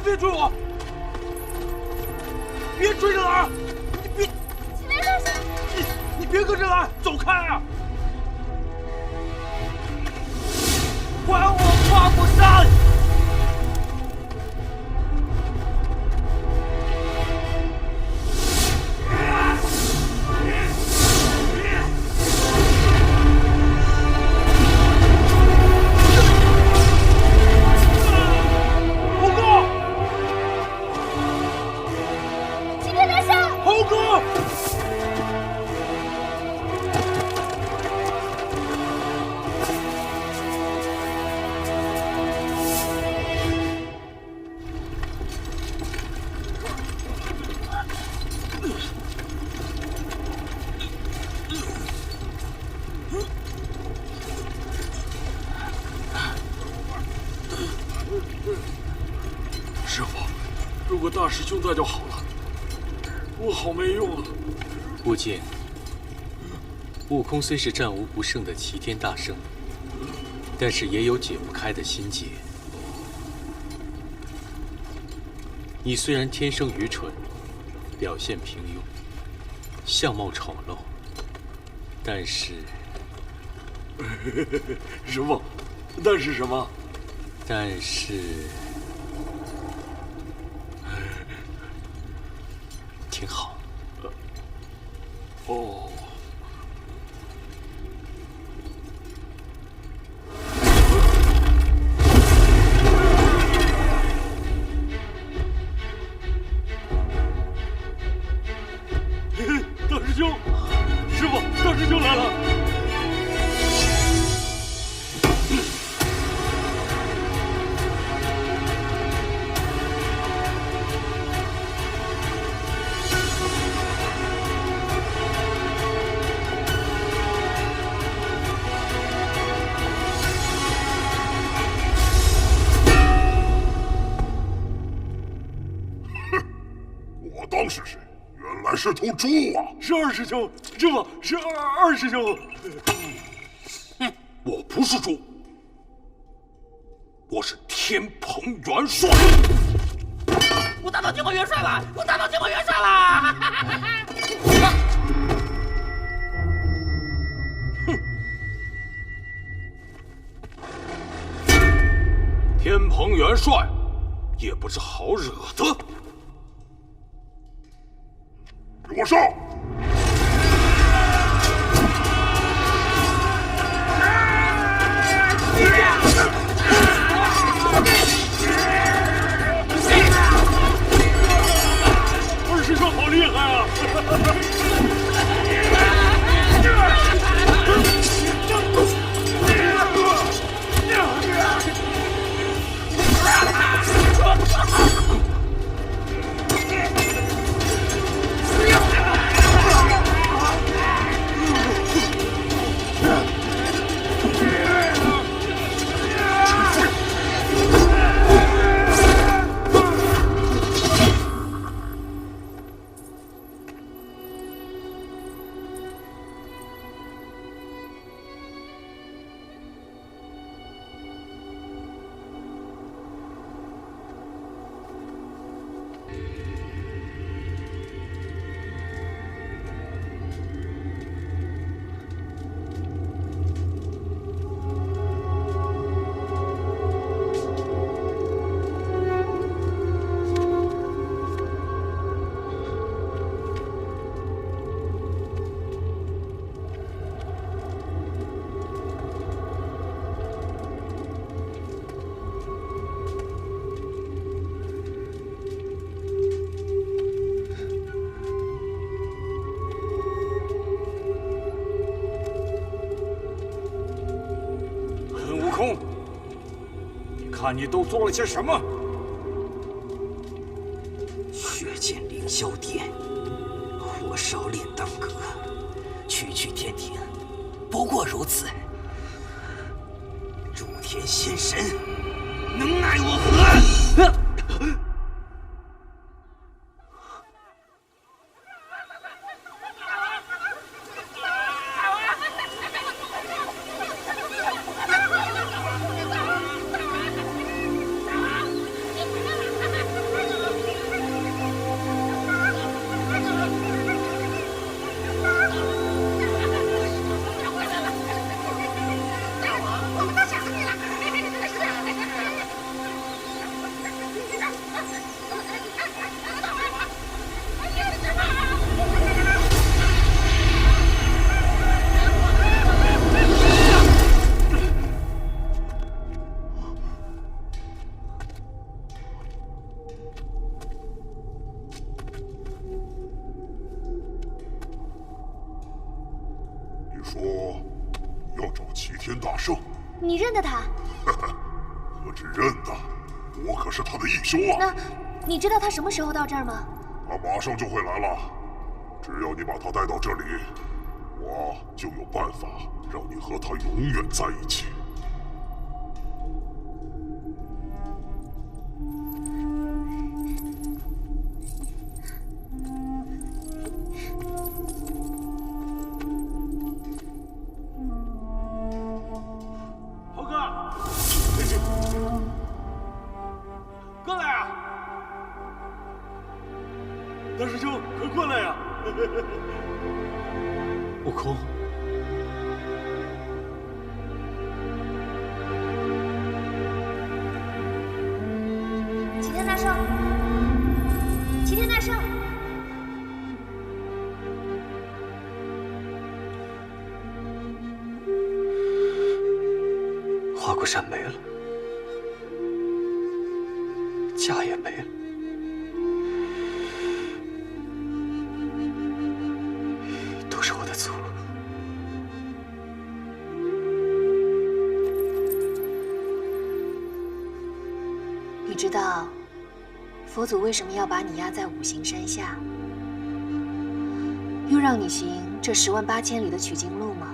别追我！别追着来！你别！青莲大圣，你别跟着来，走开啊！还我花果山！师傅，如果大师兄在就好了，我好没用啊！悟净，悟空虽是战无不胜的齐天大圣，但是也有解不开的心结。你虽然天生愚蠢，表现平庸，相貌丑陋，但是，师傅，但是什么？但是，挺好。哦。大师兄，师傅，大师兄来了。我当是谁？原来是头猪啊！是二师兄，师傅是二师兄。我不是猪，我是天蓬元帅。我打到天蓬元帅了！我打到天蓬元帅了！天蓬元帅也不是好惹的。给我上！二师兄好厉害啊！看你都做了些什么！血溅凌霄殿，火烧炼丹阁，区区天庭，不过如此。诸天仙神，能奈我何？认得他？何止认得，我可是他的义兄啊！那你知道他什么时候到这儿吗？他马上就会来了，只要你把他带到这里，我就有办法让你和他永远在一起。猴哥，过来啊！大师兄，快过来呀！悟空，齐天大圣，齐天大圣，花果山没了，家也没了，都是我的错。你知道佛祖为什么要把你压在五行山下，又让你行这108000里的取经路吗？